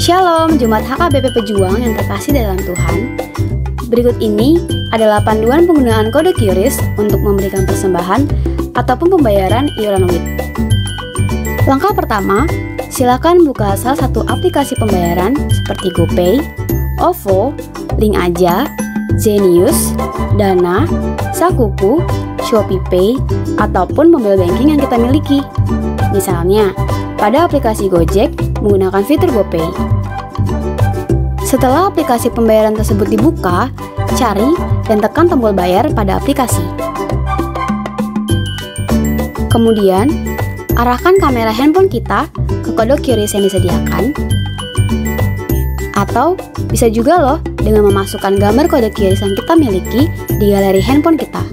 Shalom, Jemaat HKBP Pejuang yang terkasih dalam Tuhan. Berikut ini adalah panduan penggunaan kode QRIS untuk memberikan persembahan ataupun pembayaran iuran WIT. Langkah pertama, silakan buka salah satu aplikasi pembayaran seperti GoPay, OVO, Link Aja, Zenius, Dana, Sakuku, ShopeePay, ataupun mobile banking yang kita miliki. Misalnya, pada aplikasi Gojek menggunakan fitur GoPay. Setelah aplikasi pembayaran tersebut dibuka, cari dan tekan tombol bayar pada aplikasi. Kemudian, arahkan kamera handphone kita ke kode QRIS yang disediakan. Atau bisa juga loh dengan memasukkan gambar kode QRIS yang kita miliki di galeri handphone kita.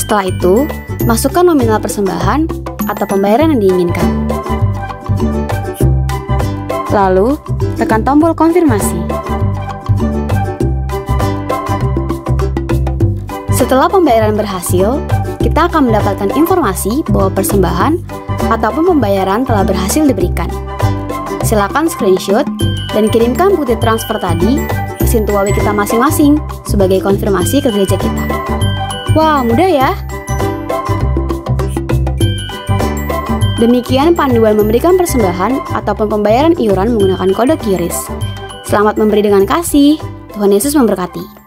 Setelah itu, masukkan nominal persembahan atau pembayaran yang diinginkan. Lalu, tekan tombol konfirmasi. Setelah pembayaran berhasil, kita akan mendapatkan informasi bahwa persembahan ataupun pembayaran telah berhasil diberikan. Silakan screenshot dan kirimkan bukti transfer tadi ke Sintuawi kita masing-masing sebagai konfirmasi ke gereja kita. Wah, mudah ya? Demikian panduan memberikan persembahan ataupun pembayaran iuran menggunakan kode QRIS. Selamat memberi dengan kasih. Tuhan Yesus memberkati.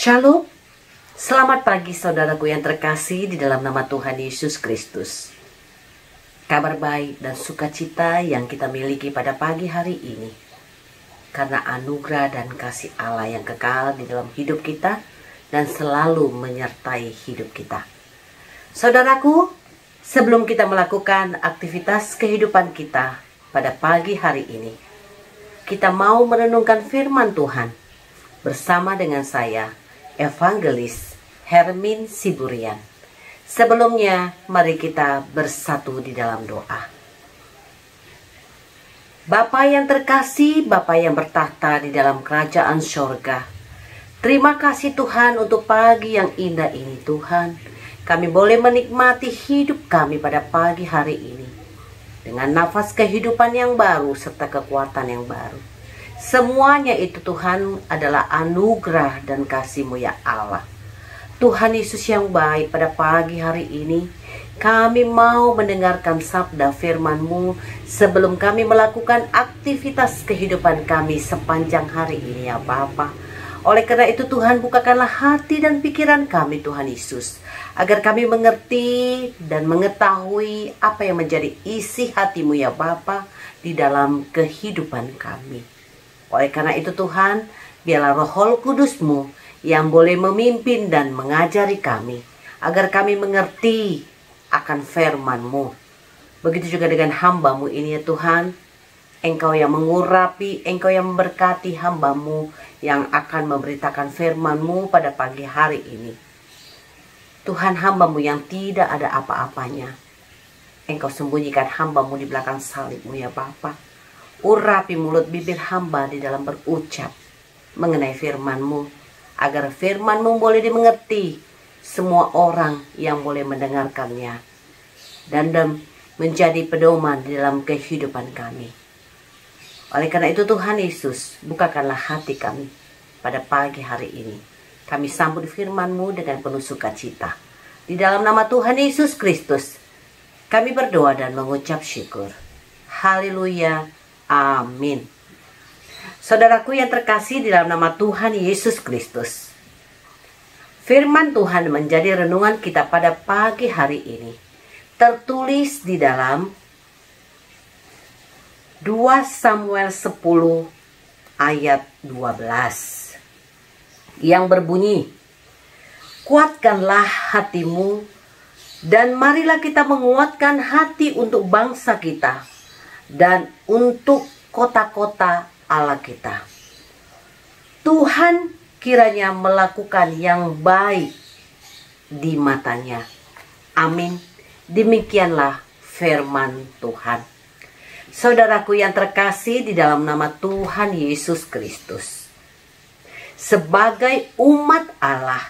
Shalom, selamat pagi saudaraku yang terkasih di dalam nama Tuhan Yesus Kristus. Kabar baik dan sukacita yang kita miliki pada pagi hari ini, karena anugerah dan kasih Allah yang kekal di dalam hidup kita dan selalu menyertai hidup kita. Saudaraku, sebelum kita melakukan aktivitas kehidupan kita pada pagi hari ini, kita mau merenungkan firman Tuhan bersama dengan saya, Evangelis Hermin Siburian. Sebelumnya, mari kita bersatu di dalam doa. Bapa yang terkasih, Bapa yang bertahta di dalam kerajaan sorga, terima kasih Tuhan untuk pagi yang indah ini Tuhan. Kami boleh menikmati hidup kami pada pagi hari ini dengan nafas kehidupan yang baru serta kekuatan yang baru. Semuanya itu Tuhan adalah anugerah dan kasih-Mu ya Allah. Tuhan Yesus yang baik, pada pagi hari ini kami mau mendengarkan sabda firman-Mu sebelum kami melakukan aktivitas kehidupan kami sepanjang hari ini ya Bapa. Oleh karena itu Tuhan, bukakanlah hati dan pikiran kami Tuhan Yesus, agar kami mengerti dan mengetahui apa yang menjadi isi hati-Mu ya Bapa di dalam kehidupan kami. Oleh karena itu Tuhan, biarlah Roh Kudus-Mu yang boleh memimpin dan mengajari kami, agar kami mengerti akan firman-Mu. Begitu juga dengan hamba-Mu ini ya Tuhan, Engkau yang mengurapi, Engkau yang memberkati hamba-Mu yang akan memberitakan firman-Mu pada pagi hari ini. Tuhan, hamba-Mu yang tidak ada apa-apanya, Engkau sembunyikan hamba-Mu di belakang salib-Mu ya Bapa. Urapi mulut bibir hamba di dalam berucap mengenai firman-Mu, agar firman-Mu boleh dimengerti semua orang yang boleh mendengarkannya, dan menjadi pedoman di dalam kehidupan kami. Oleh karena itu Tuhan Yesus, bukakanlah hati kami, pada pagi hari ini. Kami sambut firman-Mu dengan penuh sukacita. Di dalam nama Tuhan Yesus Kristus, kami berdoa dan mengucap syukur. Haleluya. Amin. Saudaraku yang terkasih di dalam nama Tuhan Yesus Kristus, firman Tuhan menjadi renungan kita pada pagi hari ini. Tertulis di dalam 2 Samuel 10 ayat 12 yang berbunyi, kuatkanlah hatimu dan marilah kita menguatkan hati untuk bangsa kita dan untuk kota-kota Allah kita. Tuhan kiranya melakukan yang baik di matanya. Amin. Demikianlah firman Tuhan. Saudaraku yang terkasih di dalam nama Tuhan Yesus Kristus, sebagai umat Allah,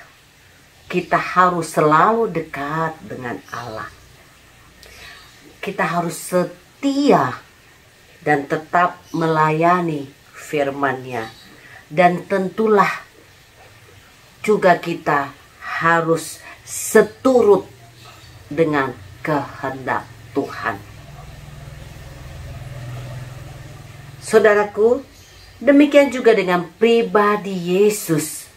kita harus selalu dekat dengan Allah. Kita harus setia dan tetap melayani firman-Nya. Dan tentulah juga kita harus seturut dengan kehendak Tuhan. Saudaraku, demikian juga dengan pribadi Yesus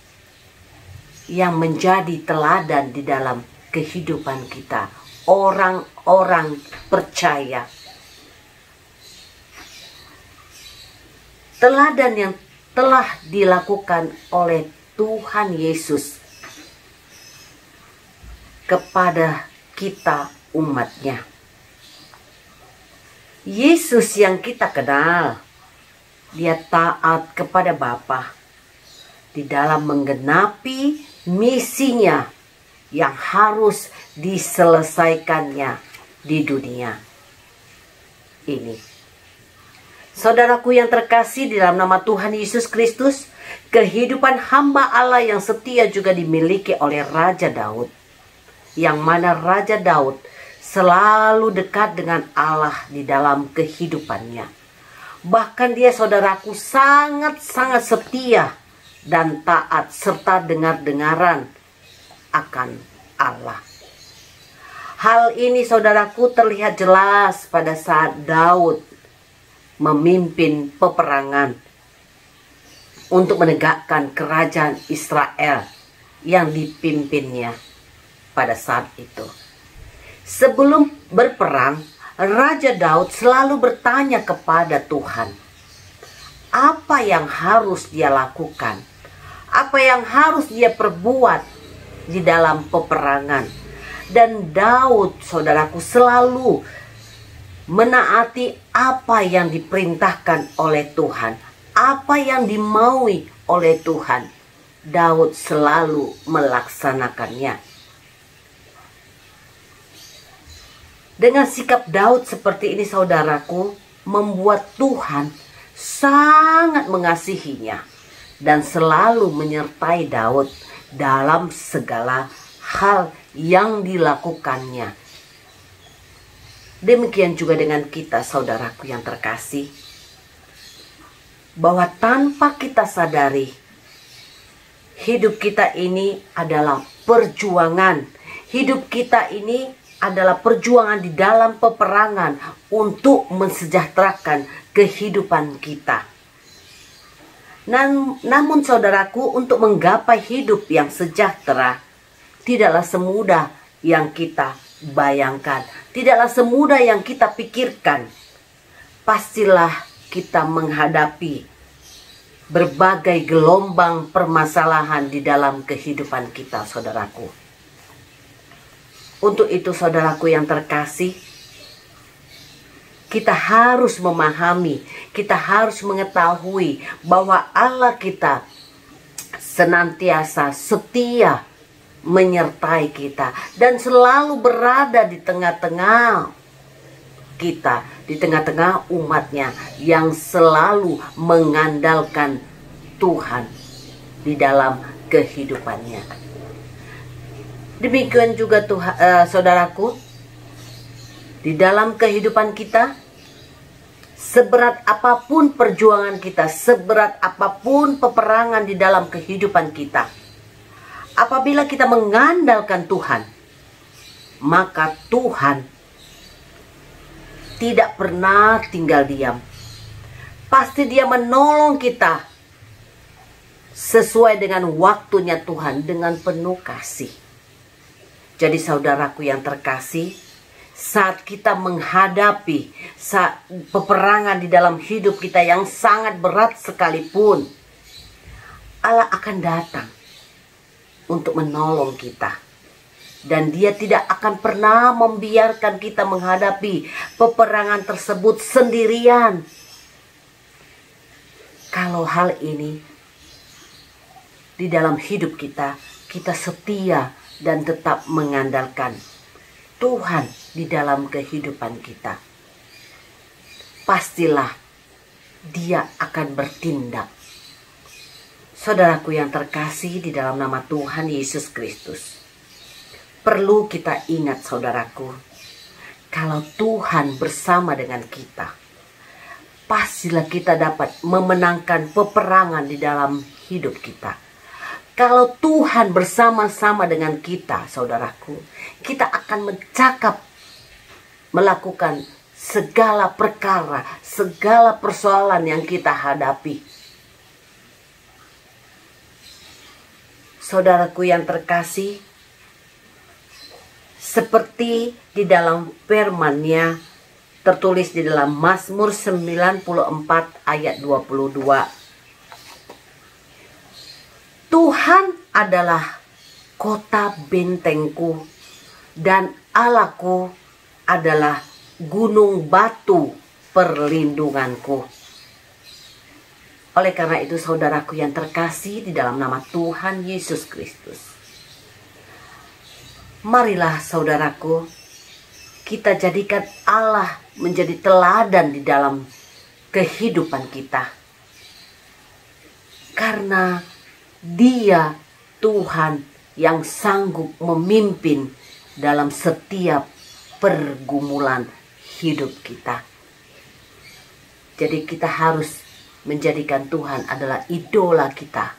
yang menjadi teladan di dalam kehidupan kita, orang-orang percaya. Teladan yang telah dilakukan oleh Tuhan Yesus kepada kita umatnya. Yesus yang kita kenal, dia taat kepada Bapa di dalam menggenapi misinya yang harus diselesaikannya di dunia ini. Saudaraku yang terkasih di dalam nama Tuhan Yesus Kristus, kehidupan hamba Allah yang setia juga dimiliki oleh Raja Daud. Yang mana Raja Daud selalu dekat dengan Allah di dalam kehidupannya. Bahkan dia, saudaraku, sangat-sangat setia dan taat serta dengar-dengaran akan Allah. Hal ini, saudaraku, terlihat jelas pada saat Daud memimpin peperangan untuk menegakkan kerajaan Israel yang dipimpinnya pada saat itu. Sebelum berperang, Raja Daud selalu bertanya kepada Tuhan, apa yang harus dia lakukan, apa yang harus dia perbuat di dalam peperangan. Dan Daud, saudaraku, selalu menaati apa yang diperintahkan oleh Tuhan, apa yang dimaui oleh Tuhan. Daud selalu melaksanakannya. Dengan sikap Daud seperti ini, saudaraku, membuat Tuhan sangat mengasihinya dan selalu menyertai Daud dalam segala hal yang dilakukannya. Demikian juga dengan kita, saudaraku yang terkasih, bahwa tanpa kita sadari, hidup kita ini adalah perjuangan. Hidup kita ini adalah perjuangan di dalam peperangan untuk mensejahterakan kehidupan kita. Namun saudaraku, untuk menggapai hidup yang sejahtera, tidaklah semudah yang kita bayangkan, tidaklah semudah yang kita pikirkan. Pastilah kita menghadapi berbagai gelombang permasalahan di dalam kehidupan kita, saudaraku. Untuk itu, saudaraku yang terkasih, kita harus memahami, kita harus mengetahui bahwa Allah kita senantiasa setia menyertai kita dan selalu berada di tengah-tengah kita, di tengah-tengah umatnya yang selalu mengandalkan Tuhan di dalam kehidupannya. Demikian juga saudaraku, di dalam kehidupan kita, Seberat apapun perjuangan kita, seberat apapun peperangan di dalam kehidupan kita, apabila kita mengandalkan Tuhan, maka Tuhan tidak pernah tinggal diam. Pasti Dia menolong kita sesuai dengan waktunya Tuhan, dengan penuh kasih. Jadi saudaraku yang terkasih, saat kita menghadapi peperangan di dalam hidup kita yang sangat berat sekalipun, Allah akan datang untuk menolong kita. Dan Dia tidak akan pernah membiarkan kita menghadapi peperangan tersebut sendirian. Kalau hal ini di dalam hidup kita, kita setia dan tetap mengandalkan Tuhan di dalam kehidupan kita, pastilah Dia akan bertindak. Saudaraku yang terkasih di dalam nama Tuhan Yesus Kristus, perlu kita ingat saudaraku, kalau Tuhan bersama dengan kita, pastilah kita dapat memenangkan peperangan di dalam hidup kita. Kalau Tuhan bersama-sama dengan kita, saudaraku, kita akan melakukan segala perkara, segala persoalan yang kita hadapi. Saudaraku yang terkasih, seperti di dalam firman-Nya tertulis di dalam Mazmur 94 ayat 22. Tuhan adalah kota bentengku dan Allahku adalah gunung batu perlindunganku. Oleh karena itu saudaraku yang terkasih di dalam nama Tuhan Yesus Kristus, marilah saudaraku, kita jadikan Allah menjadi teladan di dalam kehidupan kita. Karena Dia Tuhan yang sanggup memimpin dalam setiap pergumulan hidup kita. Jadi kita harus menjadikan Tuhan adalah idola kita,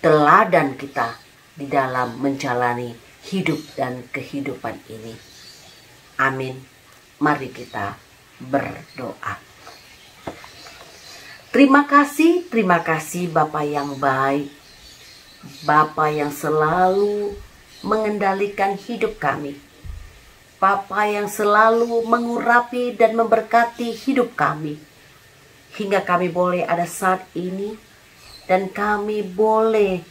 teladan kita di dalam menjalani hidup dan kehidupan ini. Amin. Mari kita berdoa. Terima kasih Bapa yang baik, Bapa yang selalu mengendalikan hidup kami, Bapa yang selalu mengurapi dan memberkati hidup kami, hingga kami boleh ada saat ini, dan kami boleh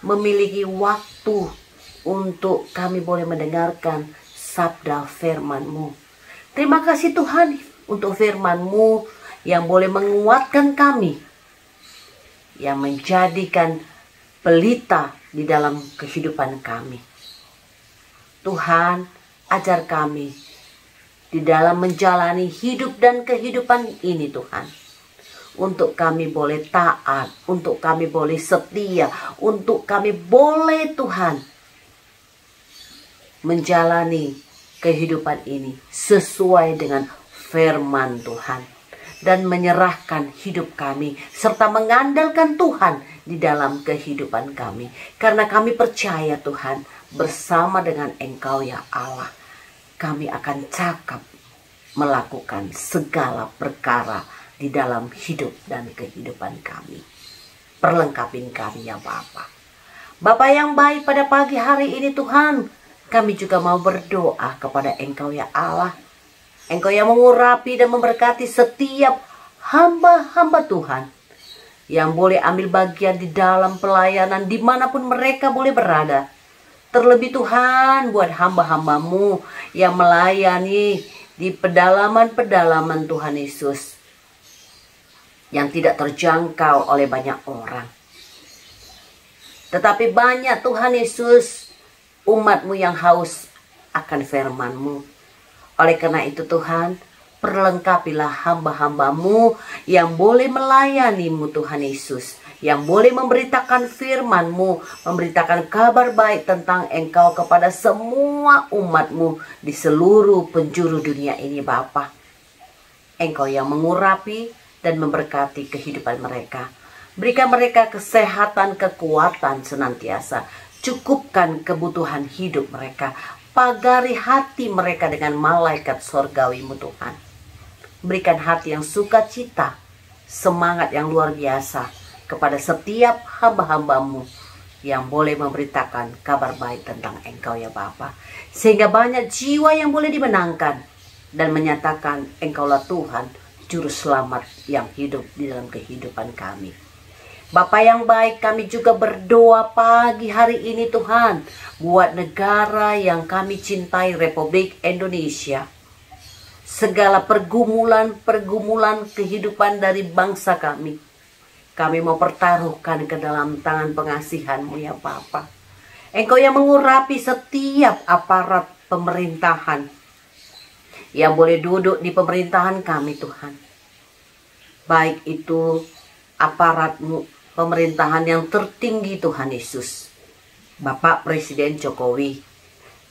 memiliki waktu untuk kami boleh mendengarkan sabda firman-Mu. Terima kasih Tuhan untuk firman-Mu yang boleh menguatkan kami, yang menjadikan pelita di dalam kehidupan kami. Tuhan, ajar kami di dalam menjalani hidup dan kehidupan ini Tuhan, untuk kami boleh taat, untuk kami boleh setia, untuk kami boleh Tuhan menjalani kehidupan ini sesuai dengan firman Tuhan, dan menyerahkan hidup kami serta mengandalkan Tuhan di dalam kehidupan kami. Karena kami percaya Tuhan, bersama dengan Engkau ya Allah, kami akan cakap melakukan segala perkara di dalam hidup dan kehidupan kami. Perlengkapin kami ya Bapa. Bapa yang baik, pada pagi hari ini Tuhan, kami juga mau berdoa kepada Engkau ya Allah. Engkau yang mengurapi dan memberkati setiap hamba-hamba Tuhan yang boleh ambil bagian di dalam pelayanan dimanapun mereka boleh berada. Terlebih Tuhan buat hamba-hamba-Mu yang melayani di pedalaman-pedalaman Tuhan Yesus, yang tidak terjangkau oleh banyak orang. Tetapi banyak Tuhan Yesus, umat-Mu yang haus akan firman-Mu. Oleh karena itu Tuhan, perlengkapilah hamba-hamba-Mu yang boleh melayani-Mu Tuhan Yesus, yang boleh memberitakan firman-Mu, memberitakan kabar baik tentang Engkau kepada semua umat-Mu di seluruh penjuru dunia ini Bapa. Engkau yang mengurapi dan memberkati kehidupan mereka. Berikan mereka kesehatan, kekuatan senantiasa. Cukupkan kebutuhan hidup mereka. Pagari hati mereka dengan malaikat sorgawi-Mu Tuhan. Berikan hati yang sukacita, semangat yang luar biasa kepada setiap hamba-hamba-Mu yang boleh memberitakan kabar baik tentang Engkau ya Bapa. Sehingga banyak jiwa yang boleh dimenangkan dan menyatakan Engkaulah Tuhan, Juru Selamat yang hidup di dalam kehidupan kami. Bapa yang baik, kami juga berdoa pagi hari ini Tuhan, buat negara yang kami cintai, Republik Indonesia. Segala pergumulan kehidupan dari bangsa kami mau pertaruhkan ke dalam tangan pengasihan-Mu ya Bapa. Engkau yang mengurapi setiap aparat pemerintahan yang boleh duduk di pemerintahan kami Tuhan. Baik itu aparat-Mu pemerintahan yang tertinggi Tuhan Yesus, Bapak Presiden Jokowi,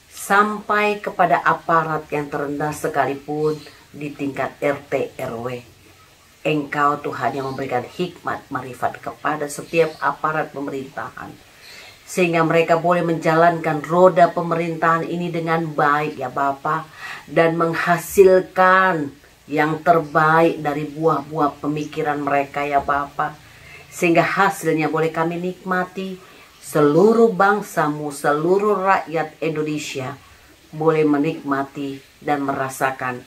sampai kepada aparat yang terendah sekalipun di tingkat RT RW. Engkau Tuhan yang memberikan hikmat marifat kepada setiap aparat pemerintahan, sehingga mereka boleh menjalankan roda pemerintahan ini dengan baik ya Bapa, dan menghasilkan yang terbaik dari buah-buah pemikiran mereka ya Bapa. Sehingga hasilnya boleh kami nikmati, seluruh bangsa-Mu, seluruh rakyat Indonesia boleh menikmati dan merasakan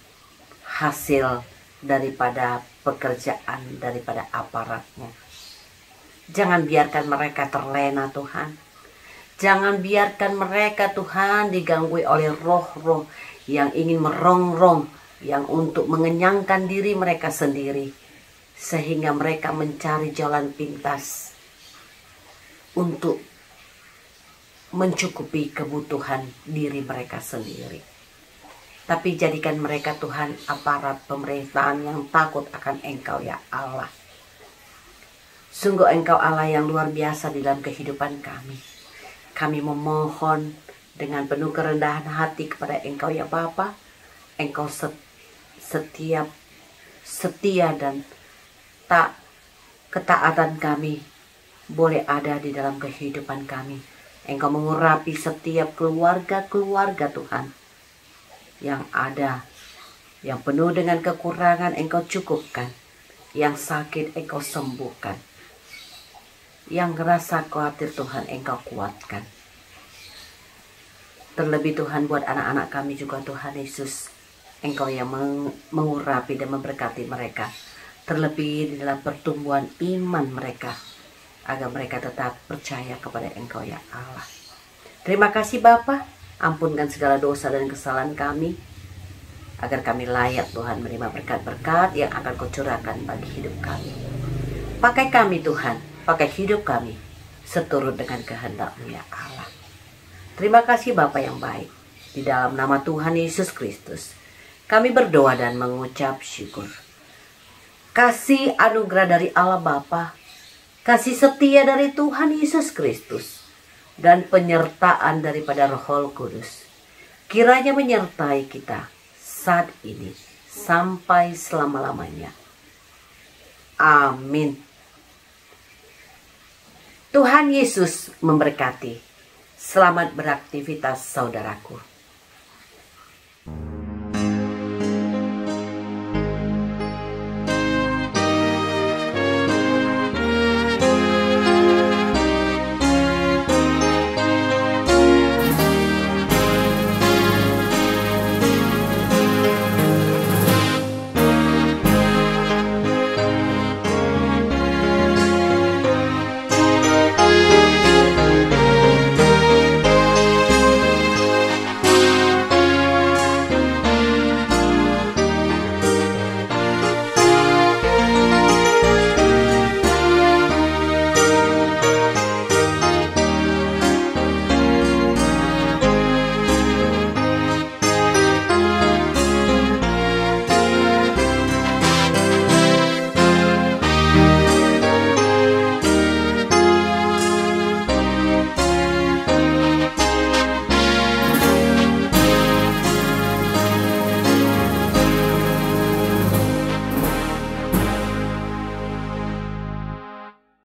hasil daripada pekerjaan daripada aparat-Mu. Jangan biarkan mereka terlena Tuhan. Jangan biarkan mereka Tuhan diganggu oleh roh-roh yang ingin merongrong, yang untuk mengenyangkan diri mereka sendiri, sehingga mereka mencari jalan pintas untuk mencukupi kebutuhan diri mereka sendiri. Tapi jadikan mereka Tuhan aparat pemerintahan yang takut akan Engkau ya Allah. Sungguh Engkau Allah yang luar biasa di dalam kehidupan kami. Kami memohon dengan penuh kerendahan hati kepada Engkau ya Bapa. Engkau setia dan ketaatan kami boleh ada di dalam kehidupan kami. Engkau mengurapi setiap keluarga-keluarga Tuhan yang ada, yang penuh dengan kekurangan Engkau cukupkan, yang sakit Engkau sembuhkan, yang rasa khawatir Tuhan Engkau kuatkan. Terlebih Tuhan buat anak-anak kami juga Tuhan Yesus, Engkau yang mengurapi dan memberkati mereka, terlebih di dalam pertumbuhan iman mereka, agar mereka tetap percaya kepada Engkau ya Allah. Terima kasih Bapa, ampunkan segala dosa dan kesalahan kami, agar kami layak Tuhan menerima berkat-berkat yang akan Kau curahkan bagi hidup kami. Pakai kami Tuhan, pakai hidup kami seturut dengan kehendak-Mu ya Allah. Terima kasih Bapa yang baik, di dalam nama Tuhan Yesus Kristus kami berdoa dan mengucap syukur. Kasih anugerah dari Allah Bapa, kasih setia dari Tuhan Yesus Kristus, dan penyertaan daripada Roh Kudus kiranya menyertai kita saat ini sampai selama-lamanya. Amin. Tuhan Yesus memberkati. Selamat beraktivitas saudaraku.